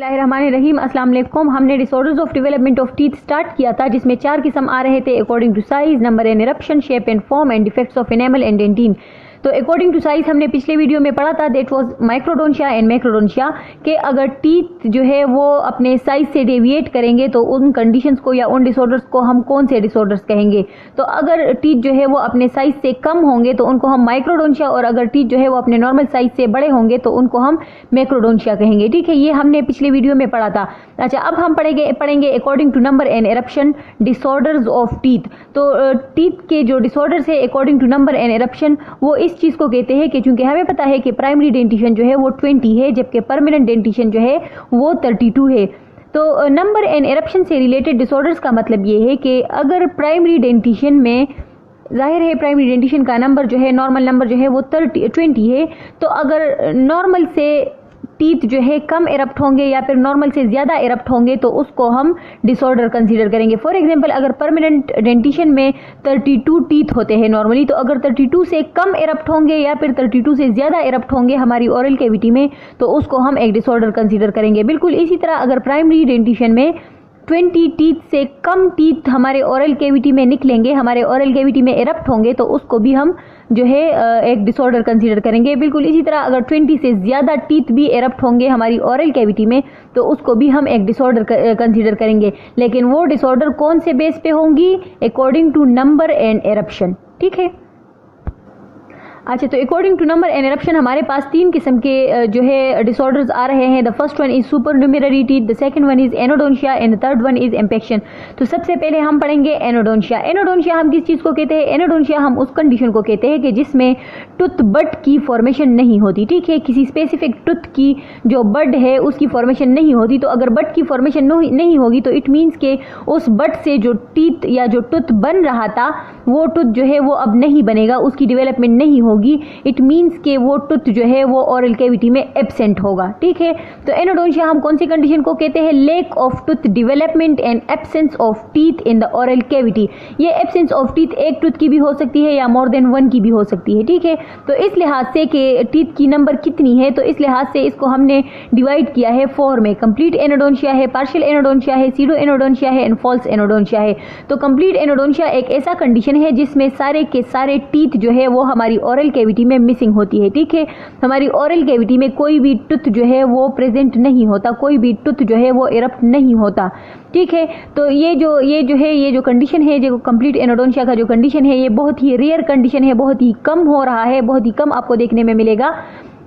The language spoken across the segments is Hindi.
बिस्मिल्लाहिर्रहमानिर्रहीम। अस्सलाम वालेकुम। हमने disorders of development of teeth start किया था, जिसमें 4 किस्म आ रहे थे according to size, number and eruption, shape and form and defects of enamel and dentin. तो अकॉर्डिंग टू साइज हमने पिछले वीडियो में पढ़ा था, that was microdontia and macrodontia, कि अगर टीथ जो है वो अपने साइज से डेविएट करेंगे तो उन कंडीशंस को या उन डिसऑर्डर्स को हम कौन से डिसऑर्डर्स कहेंगे। तो अगर टीथ जो है वो अपने साइज से कम होंगे तो उनको हम माइक्रोडोंशिया, और अगर टीथ जो है वो अपने नॉर्मल साइज से बड़े होंगे तो उनको हम मैक्रोडोंशिया कहेंगे। ठीक है, ये हमने पिछले वीडियो में पढ़ा था। अच्छा, अब हम पढ़ेंगे according to number and eruption disorders of teeth. तो टीथ के जो डिसऑर्डर्स है according to number and eruption, वो इस चीज को कहते हैं कि चूंकि हमें पता है कि प्राइमरी डेंटिशन जो है वो 20 है, जबकि परमानेंट डेंटिशन जो है वो 32 है। तो नंबर एंड इरप्शन से रिलेटेड डिसऑर्डर्स का मतलब ये है कि अगर प्राइमरी डेंटिशन में, जाहिर है प्राइमरी डेंटिशन का नंबर जो है, नॉर्मल नंबर जो है वो 20 है, तो अगर नॉर्मल से टीथ जो है कम इरप्ट होंगे या फिर नॉर्मल से ज़्यादा इरप्ट होंगे तो उसको हम डिसऑर्डर कंसीडर करेंगे। फॉर एग्जांपल, अगर परमानेंट डेंटिशन में 32 टीथ होते हैं नॉर्मली, तो अगर 32 से कम इरप्ट होंगे या फिर 32 से ज़्यादा इरप्ट होंगे हमारी ओरल कैविटी में, तो उसको हम एक डिसऑर्डर कंसीडर करेंगे। बिल्कुल इसी तरह अगर प्राइमरी डेंटिशन में 20 टीथ से कम टीथ हमारे ओरल कैविटी में निकलेंगे, हमारे ओरल कैविटी में इरप्ट होंगे, तो उसको भी हम जो है एक डिसऑर्डर कंसीडर करेंगे। बिल्कुल इसी तरह अगर 20 से ज़्यादा टीथ भी इरप्ट होंगे हमारी ओरल कैविटी में, तो उसको भी हम एक डिसऑर्डर कंसीडर करेंगे। लेकिन वो डिसऑर्डर कौन से बेस पे होंगी? According to number and eruption. ठीक है। अच्छा, तो according to number and eruption हमारे पास 3 किस्म के जो है डिसऑर्डर्स आ रहे हैं। The first one is supernumerary teeth, the second one is anodontia and the third one is impaction. तो सबसे पहले हम पढ़ेंगे एनोडोंशिया। एनोडोंशिया हम किस चीज़ को कहते हैं? एनोडोंशिया हम उस कंडीशन को कहते हैं कि जिसमें टूथ बड की फॉर्मेशन नहीं होती। ठीक है, किसी स्पेसिफिक टूथ की जो बड है उसकी फॉर्मेशन नहीं होती। तो अगर बड की फॉर्मेशन नहीं होगी तो इट मीन्स के उस बड से जो टीथ या जो टूथ बन रहा था वो टूथ जो है वो अब नहीं बनेगा, उसकी डेवलपमेंट नहीं होगी। इट मीन्स के वो टूथ जो है वो ओरल कैविटी में एब्सेंट होगा। ठीक है, तो एनोडोंशिया हम कौन सी कंडीशन को कहते हैं? Lake of tooth development and absence of teeth in the oral cavity. ये एब्सेंस ऑफ टीथ एक टूथ की भी हो सकती है या मोर देन 1 की भी हो सकती है। ठीक है, तो इस लिहाज से कि टीथ की नंबर कितनी है, तो इस लिहाज से इसको हमने डिवाइड किया है 4 में। कंप्लीट एनोडोंशिया है, पार्शियल एनोडोंशिया है, सीडो एनोडोंशिया है एंड फॉल्स एनोडोंशिया है। तो कंप्लीट एनोडोंशिया एक ऐसा कंडीशन है जिसमें सारे के सारे टीथ जो है वो हमारी ओरल कैविटी में मिसिंग होती है। ठीक है, हमारी ओरल कैविटी में कोई भी टूथ जो है वो प्रेजेंट नहीं होता, कोई भी टूथ जो है वो इरप्ट नहीं होता। ठीक है, तो ये जो कंडीशन है, जो कंप्लीट एनोडोंशिया का जो कंडीशन है, ये बहुत ही रेयर कंडीशन है, बहुत ही कम हो रहा है, बहुत ही कम आपको देखने में मिलेगा।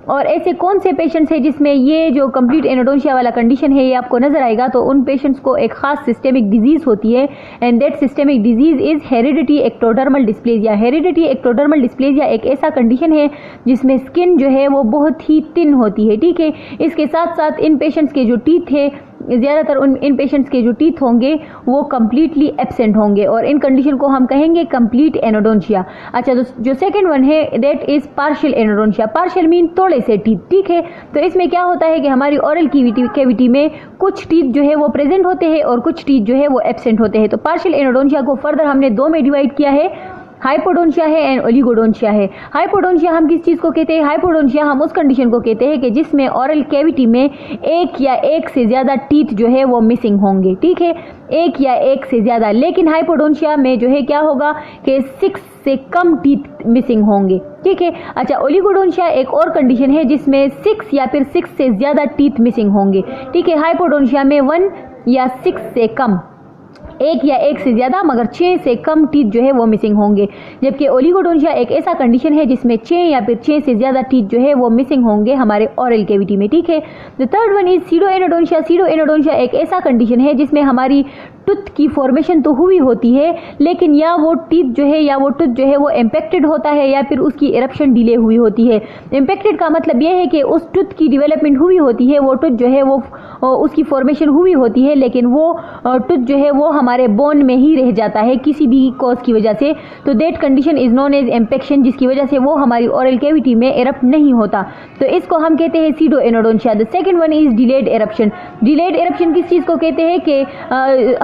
और ऐसे कौन से पेशेंट्स हैं जिसमें ये जो कंप्लीट एनोडोंशिया वाला कंडीशन है ये आपको नजर आएगा? तो उन पेशेंट्स को एक खास सिस्टेमिक डिजीज होती है, and that systemic disease is heredity ectodermal dysplasia. Heredity ectodermal dysplasia एक ऐसा कंडीशन है जिसमें स्किन जो है वो बहुत ही थिन होती है। ठीक है, इसके साथ साथ इन पेशेंट्स के जो टीथ है, ज़्यादातर इन पेशेंट्स के जो टीथ होंगे वो कम्प्लीटली एब्सेंट होंगे, और इन कंडीशन को हम कहेंगे कंप्लीट एनोडोंशिया। अच्छा, तो जो सेकंड वन है that is partial anodontia. Partial mean थोड़े से टीथ। ठीक है, तो इसमें क्या होता है कि हमारी ओरल कैविटी में कुछ टीथ जो है वो प्रेजेंट होते हैं और कुछ टीथ जो है वो एब्सेंट होते हैं। तो पार्शियल एनोडोंशिया को फर्दर हमने 2 में डिवाइड किया है, हाइपोडोंशिया है एंड ओलिगोडोंशिया है। हाइपोडोंशिया हम किस चीज़ को कहते हैं? हाइपोडोंशिया हम उस कंडीशन को कहते हैं कि जिसमें ओरल कैविटी में एक या एक से ज़्यादा टीथ जो है वो मिसिंग होंगे। ठीक है, एक या एक से ज़्यादा। लेकिन हाइपोडोंशिया में जो है क्या होगा कि 6 से कम टीथ मिसिंग होंगे। ठीक है। अच्छा, ओलिगोडोंशिया एक और कंडीशन है जिसमें 6 या फिर 6 से ज़्यादा टीथ मिसिंग होंगे। ठीक है, हाइपोडोंशिया में 1 या 6 से कम, एक या एक से ज्यादा मगर 6 से कम टीथ जो है वो मिसिंग होंगे। जबकि ओलिगोडोंशिया एक ऐसा कंडीशन है जिसमें 6 या फिर 6 से ज्यादा टीथ जो है वो मिसिंग होंगे हमारे ओरल कैविटी में। ठीक है, the third one is pseudo anodontia. Pseudo anodontia एक ऐसा कंडीशन है जिसमें हमारी टूथ की फॉर्मेशन तो हुई होती है, लेकिन या वो टीथ जो है या वो टूथ जो है वो इम्पैक्टेड होता है या फिर उसकी इरप्शन डिले हुई होती है। इम्पैक्टेड का मतलब यह है कि उस टूथ की डेवलपमेंट हुई होती है, वो टूथ जो है वो उसकी फॉर्मेशन हुई होती है, लेकिन वो टूथ जो है वो हमारे बोन में ही रह जाता है किसी भी कॉज की वजह से। तो that condition is known as impaction, जिसकी वजह से वो हमारी ओरल कैविटी में इरप्ट नहीं होता। तो इसको हम कहते हैं pseudo anodontia. The second one is delayed eruption. Delayed eruption किस चीज़ को कहते हैं कि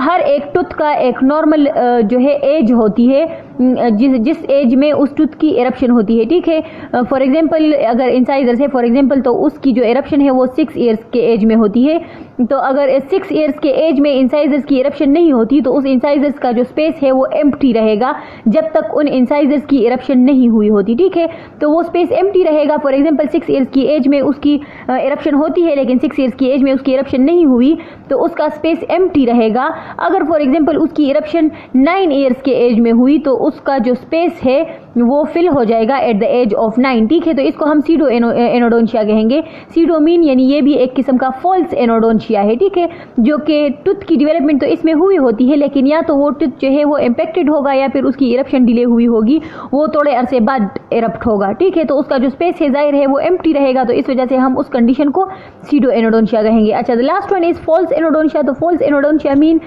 हर एक टूथ का एक नॉर्मल जो है एज होती है, जिस एज में उस टूथ की इरप्शन होती है, ठीक है। फॉर एग्जांपल अगर इंसाइजर्स है फॉर एग्जांपल, तो उसकी जो इरप्शन है वो 6 ईयर्स के एज में होती है। तो अगर 6 ईयर्स के एज में इंसाइजर्स की इरप्शन नहीं होती तो उस इंसाइजर्स का जो स्पेस है वो एम्प्टी रहेगा जब तक उन इंसाइजर्स की इरप्शन नहीं हुई होती, ठीक है। तो वो स्पेस एम्प्टी रहेगा। फॉर एग्जांपल 6 ईयर्स की एज में उसकी इरप्शन होती है लेकिन 6 ईयर्स की एज में उसकी इरप्शन नहीं हुई तो उसका स्पेस एम्प्टी रहेगा। अगर फॉर एग्जांपल उसकी इरप्शन 9 ईयर्स के एज में हुई तो उसका जो स्पेस है वो फिल हो जाएगा एट द एज ऑफ 9, ठीक है। तो इसको हम सीडो एनोडोंशिया कहेंगे। सीडो मीन यानी ये भी एक किस्म का फॉल्स एनोडोंशिया है, ठीक है, जो कि टूथ की डेवलपमेंट तो इसमें हुई होती है लेकिन या तो वो टूथ जो है वो इम्पेक्टेड होगा या फिर उसकी इरप्शन डिले हुई होगी, वो थोड़े अरसे बाद इरप्ट होगा, ठीक है। तो उसका जो स्पेस है जाहिर है वो एम्प्टी रहेगा, तो इस वजह से हम उस कंडीशन को सीडो एनोडोंशिया कहेंगे। अच्छा, the last one is false anodontia. तो फॉल्स एनोडोंशिया मीन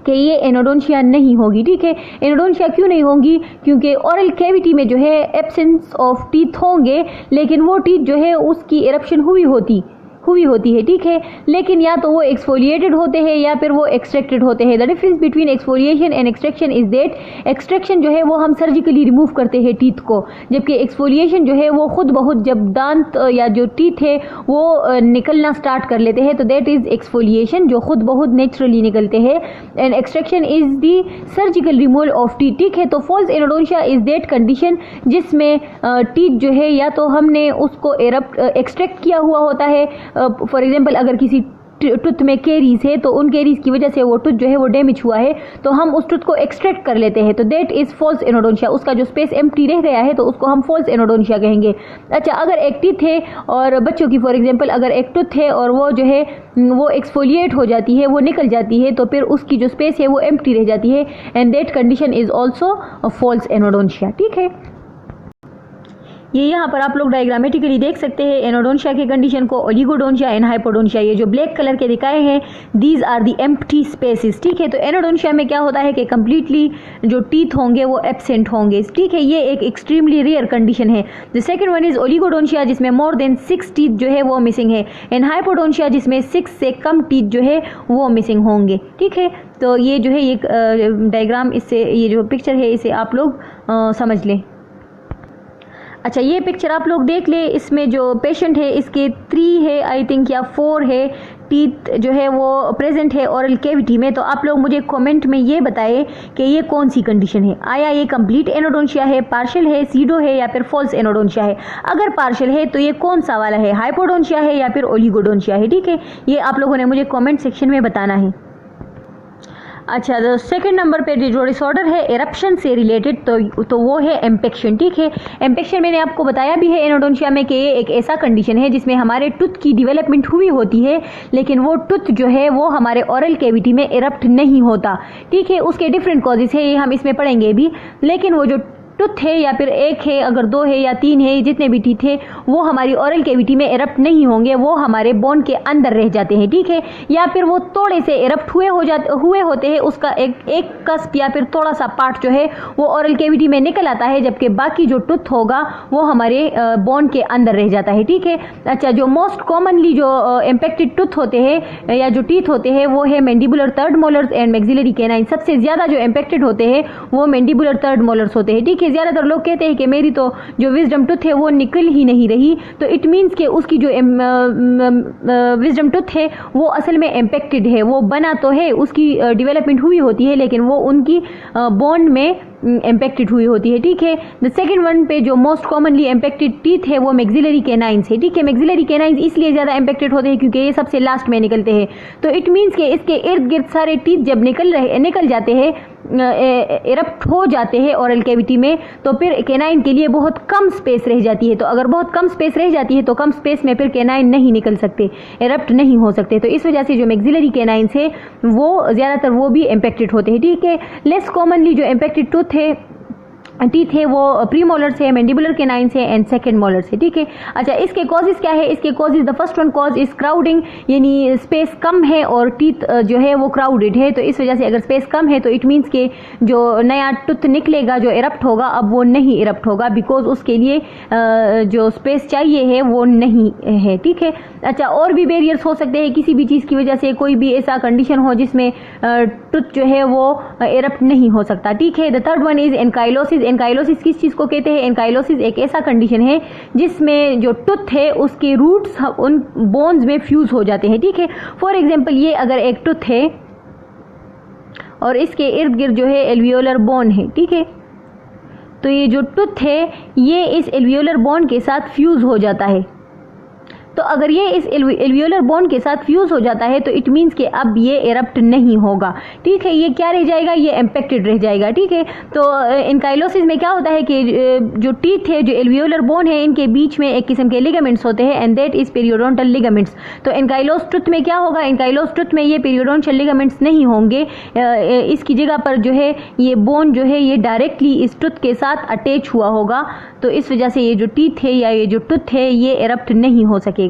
कि ये एनोडोंशिया नहीं होगी, ठीक है। एनोडोंशिया क्यों नहीं होगी? क्योंकि ओरल कैविटी में जो है एब्सेंस ऑफ टीथ होंगे लेकिन वो टीथ जो है उसकी इरप्शन हुई होती है, ठीक है, लेकिन या तो वो एक्सफोलिएटेड होते हैं या फिर वो एक्सट्रैक्टेड होते हैं। The difference between exfoliation and extraction is that extraction जो है वो हम सर्जिकली रिमूव करते हैं टीथ को, जबकि एक्सफोलिएशन जो है वो खुद बहुत जब दांत या जो टीथ है वो निकलना स्टार्ट कर लेते हैं तो दैट इज एक्सफोलिएशन, जो खुद बहुत नेचुरली निकलते हैं। And extraction is the surgical removal of teeth, ठीक है। तो फॉल्स एनोडोंशिया इज दैट कंडीशन जिसमें टीथ जो है या तो हमने उसको एक्सट्रैक्ट किया हुआ होता है। फॉर एग्जाम्पल अगर किसी टूथ में केरीज है तो उन केरीज की वजह से वो टूथ जो है वो डैमेज हुआ है तो हम उस टूथ को एक्सट्रैक्ट कर लेते हैं, तो दैट इज फॉल्स एनोडोंशिया। उसका जो स्पेस एम्प्टी रह गया है तो उसको हम फॉल्स एनोडोंशिया कहेंगे। अच्छा, अगर एक टीथ है और बच्चों की फॉर एग्जांपल अगर एक टूथ है और वो जो है वो एक्सफोलिएट हो जाती है, वो निकल जाती है, तो फिर उसकी जो स्पेस है वो एम्प्टी रह जाती है and that condition is also false anodontia, ठीक है। ये यहाँ पर आप लोग डायग्रामेटिकली देख सकते हैं एनोडोंशिया के कंडीशन को, ओलिगोडोंशिया एंड हाइपोडोंशिया। ये जो ब्लैक कलर के दिखाए हैं these are the empty spaces, ठीक है। तो एनोडोंशिया में क्या होता है कि कम्प्लीटली जो टीथ होंगे वो एब्सेंट होंगे, ठीक है। ये एक एक्सट्रीमली रेयर कंडीशन है। द सेकंड वन इज ओलिगोडोंशिया जिसमें मोर देन 6 टीथ जो है वो मिसिंग है, एंड हाइपोडोंशिया जिसमें 6 से कम टीथ जो है वो मिसिंग होंगे, ठीक है। तो ये जो है एक डायग्राम, इससे ये जो पिक्चर है इसे आप लोग समझ लें। अच्छा, ये पिक्चर आप लोग देख ले, इसमें जो पेशेंट है इसके 3 है आई थिंक या 4 है टीथ जो है वो प्रेजेंट है ओरल कैविटी में। तो आप लोग मुझे कमेंट में ये बताएं कि ये कौन सी कंडीशन है, आया ये कंप्लीट एनोडोंशिया है, पार्शियल है, सीडो है या फिर फॉल्स एनोडोंशिया है। अगर पार्शियल है तो ये कौन सा वाला है, हाइपोडोंशिया है या फिर ओलिगोडोंशिया है, ठीक है। ये आप लोगों ने मुझे कमेंट सेक्शन में बताना है। अच्छा, तो सेकंड नंबर पे जो डिसऑर्डर है एरप्शन से रिलेटेड तो वो है एम्पेक्शन, ठीक है। एम्पेक्शन मैंने आपको बताया भी है एनोडोंशिया में कि ये एक ऐसा कंडीशन है जिसमें हमारे टूथ की डेवलपमेंट हुई होती है लेकिन वो टूथ जो है वो हमारे ओरल कैविटी में एरप्ट नहीं होता, ठीक है। उसके डिफरेंट कॉजेस है, ये हम इसमें पढ़ेंगे भी, लेकिन वो जो टूथ है या फिर एक है, अगर 2 है या 3 है, जितने भी टीथ है वो हमारी ओरल कैविटी में एरप्ट नहीं होंगे, वो हमारे बोन के अंदर रह जाते हैं, ठीक है। या फिर वो थोड़े से एरप्ट हुए होते हैं, उसका एक कस्प या फिर थोड़ा सा पार्ट जो है वो ओरल कैविटी में निकल आता है, जबकि बाकी जो टूथ होगा वो हमारे बोन के अंदर रह जाता है, ठीक है। अच्छा, जो मोस्ट कॉमनली जो इम्पेक्टेड टूथ होते हैं या जो टीथ होते हैं वो है mandibular third molars and maxillary canine. सबसे ज्यादा जो इम्पेक्टेड होते हैं वो मैंडिबुलर थर्ड मोलर्स होते हैं, ठीक है। ज्यादातर लोग कहते हैं कि मेरी तो जो विजडम टूथ है वो निकल ही नहीं रही, तो इट मीन्स कि उसकी जो विजडम टूथ है वो असल में इम्पेक्टेड है, वो बना तो है, उसकी डेवलपमेंट हुई होती है लेकिन वो उनकी बोन में इम्पेक्टेड हुई होती है, ठीक है। द सेकंड वन पे जो मोस्ट कॉमनली इम्पेक्टेड टीथ है वो मैक्सिलरी कैनाइंस है, ठीक है। मैक्सिलरी कैनाइंस इसलिए ज़्यादा इम्पेक्टेड होते हैं क्योंकि ये सबसे लास्ट में निकलते हैं, तो इट मीन्स कि इसके इर्द गिर्द सारे टीथ जब निकल जाते हैं, इरप्ट हो जाते हैं ओरल कैविटी में, तो फिर कैनाइन के लिए बहुत कम स्पेस रह जाती है। तो अगर बहुत कम स्पेस रह जाती है तो कम स्पेस में फिर कैनाइन नहीं निकल सकते, इरप्ट नहीं हो सकते, तो इस वजह से जो मैक्सिलरी कैनाइंस है वो ज़्यादातर वो भी इम्पेक्टेड होते हैं, ठीक है। लेस कॉमनली जो इम्पेक्टेड टूथ है टीथ है वो प्रीमोलर से, मैंडिबुलर केनाइन से एंड सेकंड मोलर से, ठीक है। अच्छा, इसके कॉजेज क्या है? इसके causes, the first one cause is crowding, यानी स्पेस कम है और टीथ जो है वो क्राउडेड है, तो इस वजह से अगर स्पेस कम है तो इट मीन्स के जो नया टूथ निकलेगा, जो इरप्ट होगा, अब वो नहीं इरप्ट होगा, बिकॉज उसके लिए जो स्पेस चाहिए है वो नहीं है, ठीक है। अच्छा, और भी बैरियर्स हो सकते हैं किसी भी चीज़ की वजह से, कोई भी ऐसा कंडीशन हो जिसमें टूथ जो है वो इरप्ट नहीं हो सकता, ठीक है। The third one is ankylosis. Ankylosis किस चीज़ को कहते हैं? एनकाइलोसिस एक ऐसा कंडीशन है जिसमें जो टूथ है उसके रूट्स उन बोन्स में फ्यूज हो जाते हैं, ठीक है। फॉर एग्जांपल, ये अगर एक टूथ है और इसके इर्द गिर्द जो है एल्वियोलर बोन है, ठीक है, तो ये जो टूथ है ये इस एल्वियोलर बोन के साथ फ्यूज हो जाता है। तो अगर ये इस एल्वियोलर बोन के साथ फ्यूज हो जाता है तो इट मीन्स कि अब ये इरप्ट नहीं होगा, ठीक है। ये क्या रह जाएगा? ये इम्पेक्टेड रह जाएगा, ठीक है। तो एनकाइलोसिस में क्या होता है कि जो टीथ है, जो एल्वियोलर बोन है, इनके बीच में एक किस्म के लिगामेंट्स होते हैं and that is periodontal ligaments. तो एनकाइलोस टूथ में क्या होगा? एनकाइलोस टूथ में ये पेरियोडोंटल लिगामेंट्स नहीं होंगे, इसकी जगह पर जो है ये बोन जो है ये डायरेक्टली इस टूथ के साथ अटैच हुआ होगा, तो इस वजह से ये जो टीथ है या ये जो टूथ है ये इरप्ट नहीं हो सकेगा।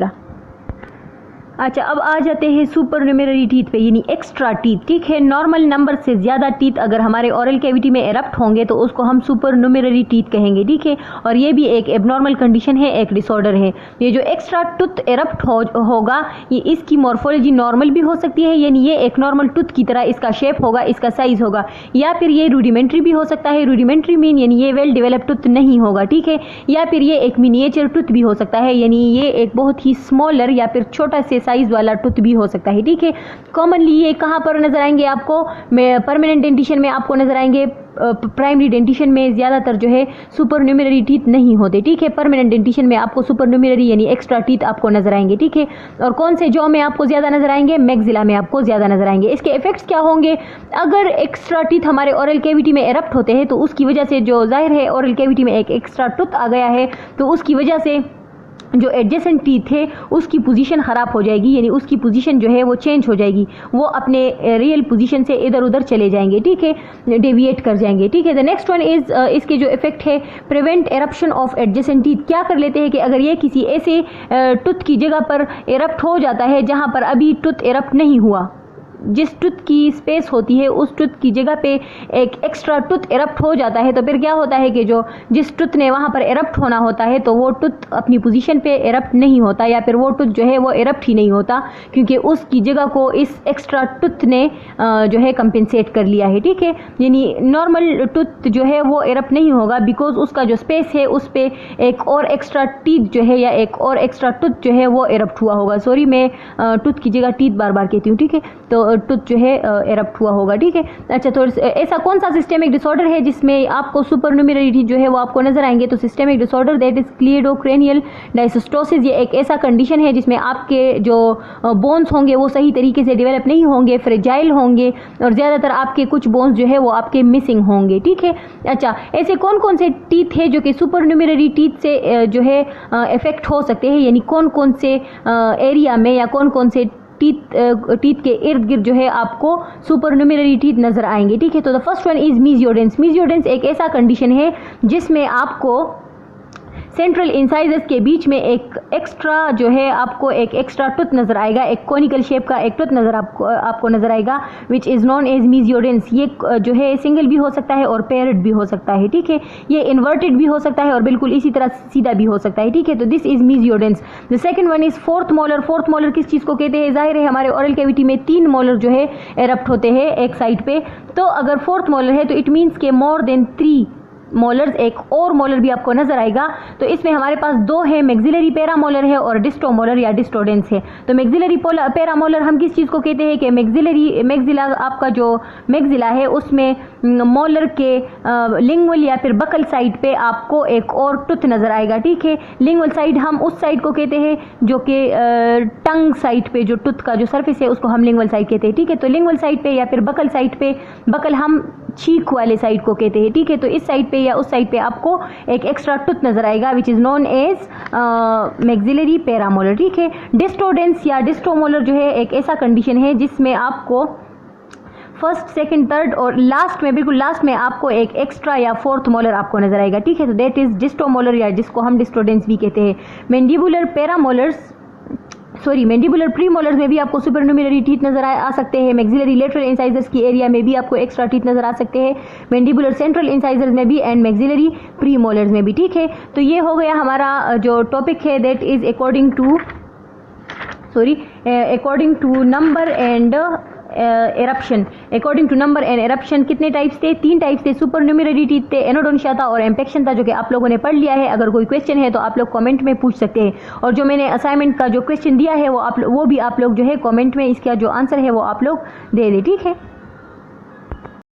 अच्छा, अब आ जाते हैं सुपर न्यूमेररी टीथ पे, यानी एक्स्ट्रा टीथ, ठीक है। नॉर्मल नंबर से ज़्यादा टीथ अगर हमारे ओरल कैविटी में इरप्ट होंगे तो उसको हम सुपर न्यूमेररी टीथ कहेंगे, ठीक है। और ये भी एक एबनॉर्मल कंडीशन है, एक डिसऑर्डर है। ये जो एक्स्ट्रा टूथ इरप्ट होगा, ये इसकी मॉर्फोलॉजी नॉर्मल भी हो सकती है, यानी ये एक नॉर्मल टूथ की तरह इसका शेप होगा, इसका साइज होगा, या फिर ये रूडिमेंट्री भी हो सकता है। रूडिमेंट्री मीन यानी ये वेल डेवलप्ड टूथ नहीं होगा, ठीक है। या फिर ये एक मिनिएचर टूथ भी हो सकता है, यानी ये एक बहुत ही स्मॉलर या फिर छोटा से साइज वाला टूथ भी हो सकता है, ठीक है। कॉमनली ये कहाँ पर नजर आएंगे आपको? परमानेंट डेंटिशन में आपको नजर आएंगे, प्राइमरी डेंटिशन में ज़्यादातर जो है सुपर न्यूमेररी टीथ नहीं होते, ठीक है। परमानेंट डेंटिशन में आपको सुपर न्यूमेररी यानी एक्स्ट्रा टीथ आपको नजर आएंगे, ठीक है। और कौन से जॉ में आपको ज़्यादा नजर आएंगे? मैक्सिला में आपको ज़्यादा नजर आएंगे। इसके इफेक्ट्स क्या होंगे? अगर एक्स्ट्रा टीथ हमारे ओरल कैविटी में इरप्ट होते हैं तो उसकी वजह से जो जाहिर है ओरल कैविटी में एक एक्स्ट्रा टूथ आ गया है, तो उसकी वजह से जो एडजेसेंट टीथ है उसकी पोजीशन ख़राब हो जाएगी, यानी उसकी पोजीशन जो है वो चेंज हो जाएगी, वो अपने रियल पोजीशन से इधर उधर चले जाएंगे, ठीक है, डेविएट कर जाएंगे, ठीक है। द नेक्स्ट वन इज इसके जो इफेक्ट है, prevent eruption of adjacent teeth. क्या कर लेते हैं कि अगर ये किसी ऐसे टूथ की जगह पर इरप्ट हो जाता है जहाँ पर अभी टूथ इरप्ट नहीं हुआ, जिस टूथ की स्पेस होती है उस टूथ की जगह पे एक एक्स्ट्रा टूथ इरप्ट हो जाता है, तो फिर क्या होता है कि जो जिस टूथ ने वहाँ पर इरप्ट होना होता है तो वो टूथ अपनी पोजीशन पे इरप्ट नहीं होता, या फिर वो टूथ जो है वो इरप्ट ही नहीं होता, क्योंकि उसकी जगह को इस एक्स्ट्रा टूथ ने जो है कंपेंसेट कर लिया है, ठीक है। यानी नॉर्मल टूथ जो है वो इरप्ट नहीं होगा, बिकॉज उसका जो स्पेस है उस पर एक और एक्स्ट्रा टीथ जो है या एक और एक्स्ट्रा टूथ जो है वो इरप्ट हुआ होगा। सॉरी, मैं टूथ की जगह टीथ बार बार कहती हूँ, ठीक है। तो टूथ जो है इरप्ट हुआ होगा, ठीक है। अच्छा, तो ऐसा कौन सा सिस्टेमिक डिसऑर्डर है जिसमें आपको सुपर न्यूमेररी टीथ जो है वो आपको नजर आएंगे? तो सिस्टेमिक डिसऑर्डर दैट इज क्लियडोक्रेनियल डायसिस्टोसिस। ये एक ऐसा कंडीशन है जिसमें आपके जो बोन्स होंगे वो सही तरीके से डेवलप नहीं होंगे, फ्रेजाइल होंगे, और ज़्यादातर आपके कुछ बोन्स जो है वो आपके मिसिंग होंगे, ठीक है। अच्छा, ऐसे कौन कौन से टीथ है जो कि सुपर न्यूमेररी टीथ से जो है इफेक्ट हो सकते हैं, यानी कौन कौन से एरिया में या कौन कौन से टीथ के इर्द गिर्द जो है आपको सुपर न्यूमेररी टीथ नजर आएंगे, ठीक है। तो द फर्स्ट वन इज मीजियोडेंस। मीजियोडेंस एक ऐसा कंडीशन है जिसमें आपको सेंट्रल इंसाइजर्स के बीच में एक एक्स्ट्रा जो है आपको एक एक्स्ट्रा टूथ नजर आएगा, एक कोनिकल शेप का एक टूथ नजर आपको नजर आएगा, विच इज नॉन एज मीजियोडेंस। ये जो है सिंगल भी हो सकता है और पेयर्ड भी हो सकता है, ठीक है। ये इन्वर्टेड भी हो सकता है और बिल्कुल इसी तरह सीधा भी हो सकता है, ठीक है। तो this is mesiodens. The second one is fourth molar. Fourth molar किस चीज को कहते हैं? जाहिर है हमारे ओरल कैविटी में 3 मोलर जो है एरप्ट होते हैं एक साइड पे, तो अगर फोर्थ मोलर है तो इट मीन्स के मोर देन 3 मोलर्स, एक और मोलर भी आपको नजर आएगा। तो इसमें हमारे पास 2 है, मैक्सिलरी पैरामोलर है और डिस्टोमोलर या डिस्टोडेंस है। तो मैक्सिलरी पैरामोलर हम किस चीज को कहते हैं कि मैक्सिला, आपका जो मैक्सिला है उसमें मोलर के लिंगुअल या फिर बकल साइड पे आपको एक और टूथ नजर आएगा, ठीक है। लिंगुअल साइड हम उस साइड को कहते हैं जो कि टंग साइड पे जो टूथ का जो सरफेस है उसको हम लिंगुअल साइड कहते हैं, ठीक है। तो लिंगुअल साइड पे या फिर बकल साइड पे, बकल हम चीक वाले साइड को कहते हैं, ठीक है। तो इस साइड पे या उस साइड पे आपको एक एक्स्ट्रा टूथ नजर आएगा which is known as maxillary paramolar, ठीक है। डिस्टोडेंस या डिस्टोमोलर जो है एक ऐसा कंडीशन है जिसमें आपको फर्स्ट, सेकंड, थर्ड और लास्ट में, बिल्कुल लास्ट में आपको एक एक्स्ट्रा या फोर्थ मोलर आपको नजर आएगा, ठीक है। तो दैट इज डिस्टोमोलर या जिसको हम डिस्टोडेंस भी कहते हैं। मैंडिबुलर पैरामोलर्स मैंडिबुलर प्रीमोलर्स में भी आपको सुपरन्यूमेररी टीथ नजर आ सकते हैं। मैक्सिलरी लेटरल इंसाइजर्स की एरिया में भी आपको एक्स्ट्रा टीथ नजर आ सकते हैं। मैंडिबुलर सेंट्रल इंसाइजर्स में भी एंड मैक्सिलरी प्रीमोलर्स में भी, ठीक है। तो ये हो गया हमारा जो टॉपिक है, that is according to number and eruption. According to number and eruption कितने टाइप्स थे? 3 टाइप्स थे। सुपरन्यूमेररी टीथ थे, एनोडोंशिया था और एम्पेक्शन था, जो कि आप लोगों ने पढ़ लिया है। अगर कोई क्वेश्चन है तो आप लोग कमेंट में पूछ सकते हैं, और जो मैंने असाइनमेंट का जो क्वेश्चन दिया है वो भी आप लोग जो है कमेंट में इसका जो आंसर है वो आप लोग दे दें, ठीक है।